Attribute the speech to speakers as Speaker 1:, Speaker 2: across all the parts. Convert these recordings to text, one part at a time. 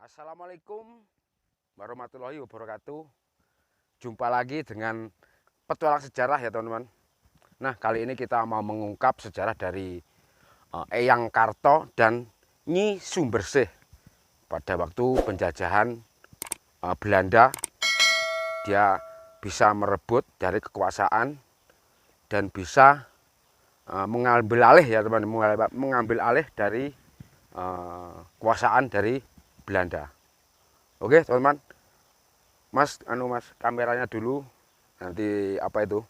Speaker 1: Assalamualaikum warahmatullahi wabarakatuh. Jumpa lagi dengan petualang sejarah ya teman-teman. Nah, kali ini kita mau mengungkap sejarah dari Eyang Karto dan Nyi Sumbersih. Pada waktu penjajahan Belanda, dia bisa merebut dari kekuasaan dan bisa mengambil alih ya teman-teman, mengambil alih dari kekuasaan dari Belanda. Oke teman-teman, mas kameranya dulu, nanti apa itu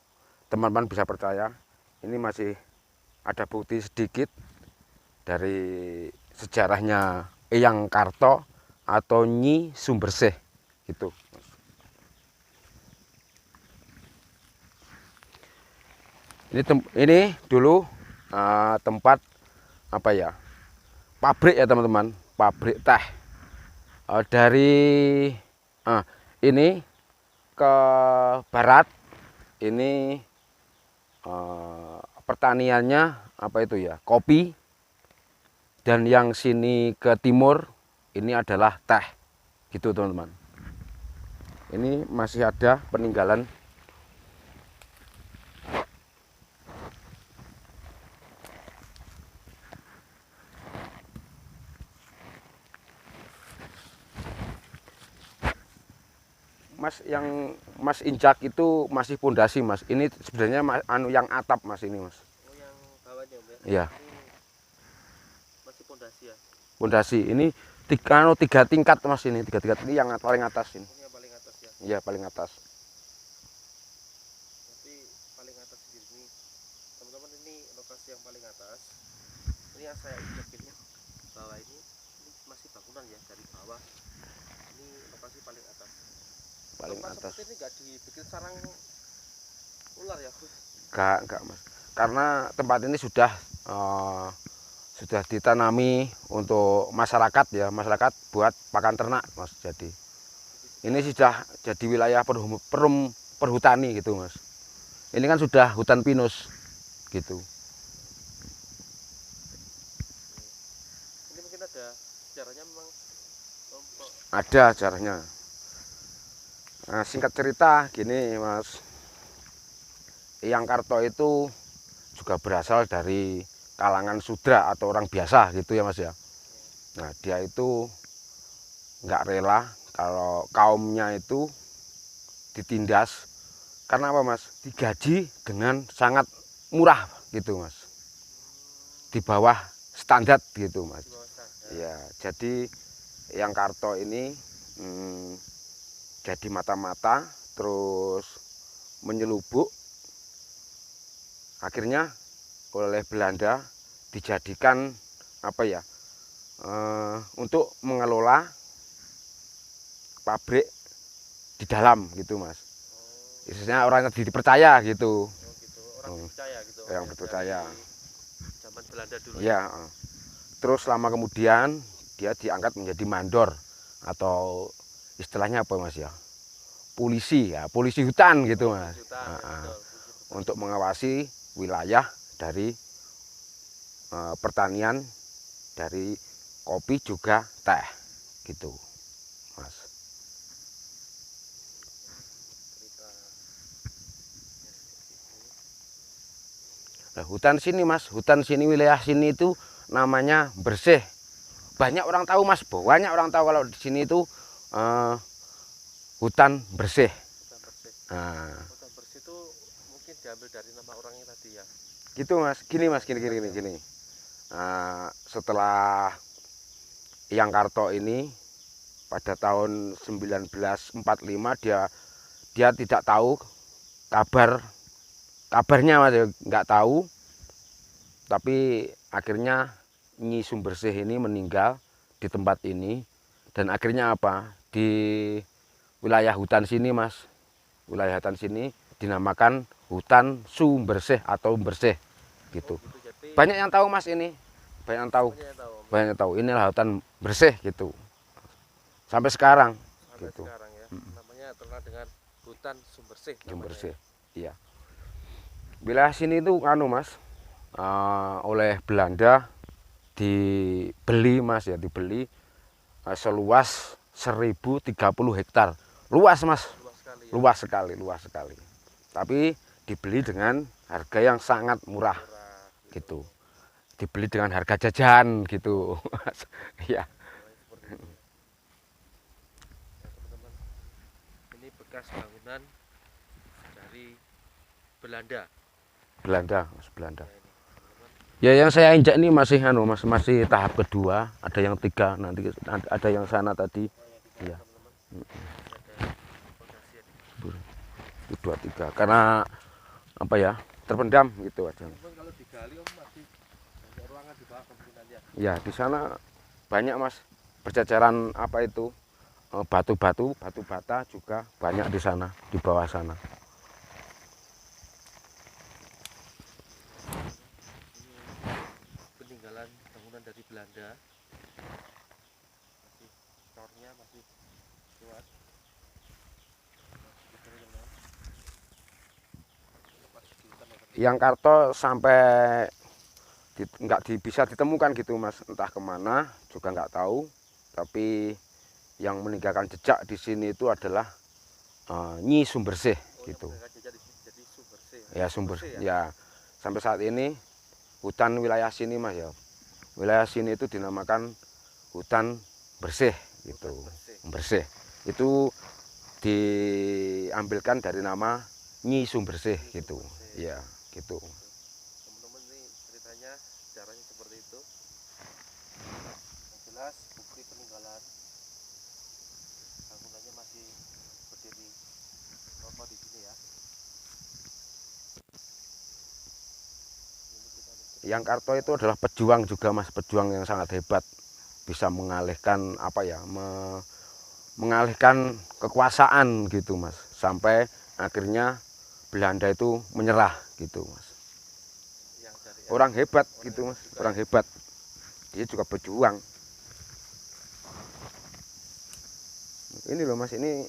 Speaker 1: teman-teman bisa percaya ini masih ada bukti sedikit dari sejarahnya Eyang Karto atau Nyi Sumbersih gitu. Ini dulu tempat apa ya, pabrik ya teman-teman, pabrik teh. Dari ini ke barat ini pertaniannya apa itu ya, kopi, dan yang sini ke timur ini adalah teh gitu teman-teman. Ini masih ada peninggalan. Mas, yang Mas injak itu masih pondasi Mas. Ini sebenarnya yang atap Mas ini Mas.
Speaker 2: Oh, yang bawahnya Mbak.
Speaker 1: Iya.
Speaker 2: Masih pondasi ya.
Speaker 1: Pondasi ini tiga tingkat Mas, ini tiga tingkat, ini yang paling atas ini.
Speaker 2: Ini yang paling atas ya.
Speaker 1: Iya, paling atas.
Speaker 2: Nanti paling atas di sini. Teman-teman, ini lokasi yang paling atas. Ini yang saya injak ini. Bawah ini masih bangunan ya dari bawah. Ini lokasi paling atas.
Speaker 1: Paling
Speaker 2: tempat
Speaker 1: atas.
Speaker 2: seperti ini nggak dibikin sarang ular ya?
Speaker 1: Enggak Mas. Karena tempat ini sudah ditanami untuk masyarakat ya, masyarakat buat pakan ternak Mas. Jadi ini sudah jadi wilayah perhutani gitu Mas. Ini kan sudah hutan pinus gitu.
Speaker 2: Ini mungkin ada sejarahnya memang.
Speaker 1: Ada sejarahnya. Nah, singkat cerita gini Mas, Eyang Karto itu juga berasal dari kalangan sudra atau orang biasa gitu ya Mas ya. Nah, dia itu nggak rela kalau kaumnya itu ditindas. Karena apa Mas? Digaji dengan sangat murah gitu Mas, di bawah standar gitu Mas. Ya, jadi Eyang Karto ini jadi mata-mata, terus menyelubuk, akhirnya oleh Belanda dijadikan apa ya, untuk mengelola pabrik di dalam gitu Mas. Istilahnya orang yang dipercaya gitu.
Speaker 2: Gitu. Orang dipercaya gitu.
Speaker 1: Yang dipercaya.
Speaker 2: Zaman Belanda dulu.
Speaker 1: Ya. Terus lama kemudian dia diangkat menjadi mandor atau istilahnya apa Mas ya? Polisi ya, polisi hutan gitu Mas.
Speaker 2: Hutan, ya,
Speaker 1: untuk mengawasi wilayah dari pertanian dari kopi juga teh gitu Mas. Nah, hutan sini Mas, hutan sini, wilayah sini itu namanya Bersih. Banyak orang tahu Mas, banyak orang tahu kalau di sini itu hutan bersih.
Speaker 2: Hutan bersih.
Speaker 1: Nah,
Speaker 2: hutan bersih itu mungkin diambil dari nama orangnya tadi ya.
Speaker 1: Gitu Mas, gini Mas, gini. Setelah Eyang Karto ini pada tahun 1945 dia tidak tahu kabarnya Mas, nggak tahu. Tapi akhirnya Nyi Sumbersih ini meninggal di tempat ini, dan akhirnya apa? Di wilayah hutan sini Mas, wilayah hutan sini dinamakan hutan Sumbersih atau Bersih gitu. Banyak yang tahu Mas ini, banyak yang tahu. Inilah hutan bersih gitu. Sampai sekarang. Gitu.
Speaker 2: Sekarang ya. Namanya terkenal dengan hutan Sumbersih.
Speaker 1: Sumbersih. Iya. Wilayah sini itu Mas, oleh Belanda dibeli Mas ya, dibeli seluas 1030 hektar. Luas Mas,
Speaker 2: Luas sekali ya.
Speaker 1: luas sekali, luas sekali. Tapi dibeli dengan harga yang sangat murah
Speaker 2: Murah,
Speaker 1: gitu. Dibeli dengan harga jajan gitu. Ya,
Speaker 2: namanya seperti itu. Nah, teman-teman, ini bekas bangunan dari Belanda.
Speaker 1: Belanda, Mas, Belanda.
Speaker 2: Ya ini, teman-teman.
Speaker 1: Ya yang saya injak ini masih Mas, masih tahap kedua, ada yang 3 nanti ada yang sana tadi.
Speaker 2: Oh ya, di sana
Speaker 1: Iya.
Speaker 2: teman-teman. Masih ada pondasian ini.
Speaker 1: Itu 2 3 karena apa ya? Terpendam gitu aja.
Speaker 2: Teman-teman, kalau digali masih banyak ruangan di bawah kemungkinan ya.
Speaker 1: Ya, di sana banyak Mas, berceceran apa itu? Batu-batu, batu bata juga banyak di sana, di bawah sana.
Speaker 2: Ini peninggalan bangunan dari Belanda. Masih cornya masih kuat.
Speaker 1: Yang Karto sampai nggak bisa ditemukan gitu Mas, entah kemana juga nggak tahu. Tapi yang meninggalkan jejak di sini itu adalah Nyi Sumbersih gitu.
Speaker 2: Jadi Sumbersih.
Speaker 1: Ya ya sampai saat ini hutan wilayah sini Mas ya. Wilayah sini itu dinamakan hutan bersih gitu. Bersih. Itu diambilkan dari nama Nyi Sumbersih gitu. Ya, gitu.
Speaker 2: Teman-teman, ini ceritanya sejarahnya seperti itu. Yang jelas bukti peninggalan bangunannya masih berdiri kokoh di sini ya.
Speaker 1: Yang Karto itu adalah pejuang juga Mas, pejuang yang sangat hebat, bisa mengalihkan apa ya, mengalihkan kekuasaan gitu Mas, sampai akhirnya Belanda itu menyerah gitu Mas. Orang hebat gitu Mas, orang hebat. Dia juga pejuang. Ini loh Mas, ini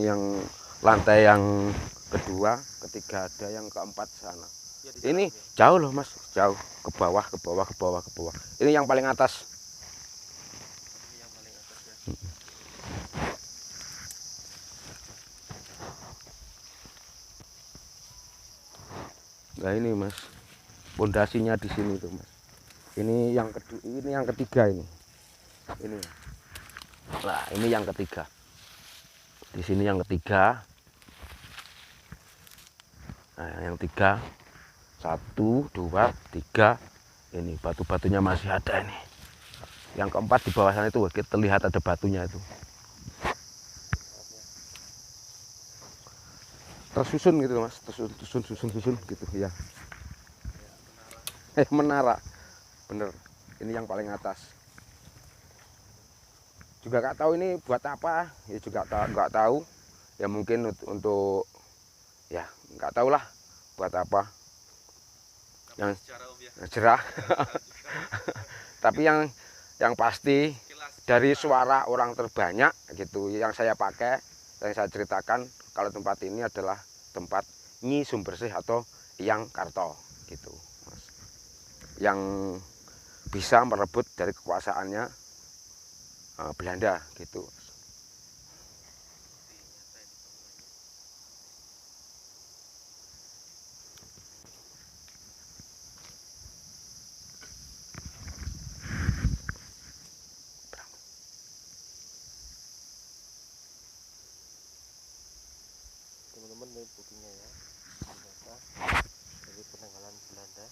Speaker 1: yang lantai yang kedua, ketiga ada, yang keempat sana. Ini jauh loh Mas, jauh ke bawah, ke bawah, ke bawah, ke bawah. Ini yang paling atas.
Speaker 2: Ini yang paling atas ya.
Speaker 1: Nah ini Mas, pondasinya di sini tuh Mas. Ini yang kedua, ini yang ketiga ini. Ini. Nah, ini yang ketiga. Di sini yang ketiga. Nah, yang tiga. 1 2 3. Ini batu-batunya masih ada ini. Yang keempat di bawah sana itu kita lihat ada batunya itu. Tersusun gitu Mas, tersusun gitu ya. Menara. Bener. Ini yang paling atas. Juga nggak tahu ini buat apa, ya juga nggak tahu. Ya mungkin untuk ya nggak tahu lah buat apa. Yang cerah. Tapi yang pasti dari suara orang terbanyak gitu yang saya pakai, yang saya ceritakan, kalau tempat ini adalah tempat Nyi Sumbersih atau Eyang Karto gitu Mas. Yang bisa merebut dari kekuasaannya Belanda gitu.
Speaker 2: Teman-teman, ini buktinya ya, ternyata dari peninggalan Belanda.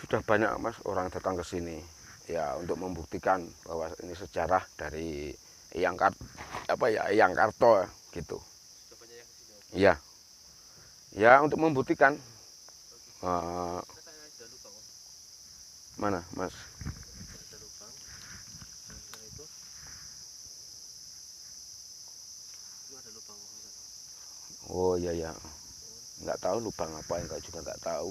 Speaker 1: Sudah banyak Mas orang datang ke sini ya untuk membuktikan bahwa ini sejarah dari Eyang Karto gitu.
Speaker 2: Sudah banyak yang kesini.
Speaker 1: Iya. Ya untuk membuktikan
Speaker 2: Saya sudah lupa Om.
Speaker 1: mana Mas?
Speaker 2: Sudah lupa. Dan itu ada lubang Om.
Speaker 1: Oh iya ya. Nggak tahu lubang apa, enggak juga nggak tahu.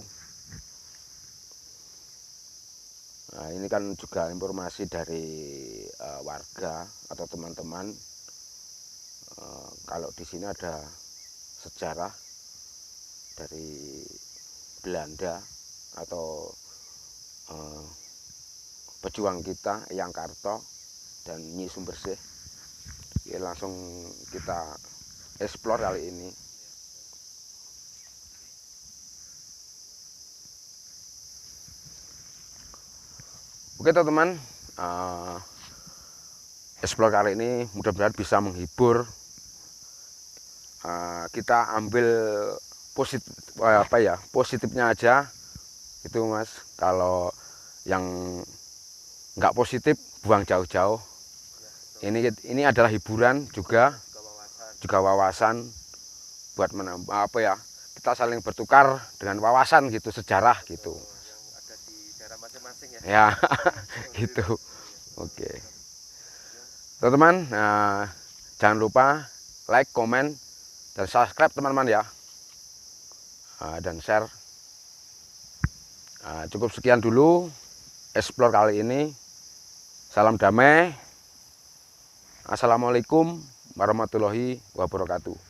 Speaker 1: Nah, ini kan juga informasi dari warga atau teman-teman kalau di sini ada sejarah dari Belanda atau pejuang kita Eyang Karto dan Nyi Sumbersih. Ya, langsung kita explore kali ini. Oke teman-teman, explore kali ini mudah-mudahan bisa menghibur. Kita ambil positifnya aja itu Mas. Kalau yang nggak positif buang jauh-jauh. Ini adalah hiburan juga wawasan buat menambah kita saling bertukar dengan wawasan gitu, sejarah gitu.
Speaker 2: Yang ada di daerah masing-masing ya.
Speaker 1: Ya, gitu. Oke. Teman-teman, jangan lupa like, komen, dan subscribe teman-teman ya. Dan share. Cukup sekian dulu explore kali ini. Salam damai. Assalamualaikum warahmatullahi wabarakatuh.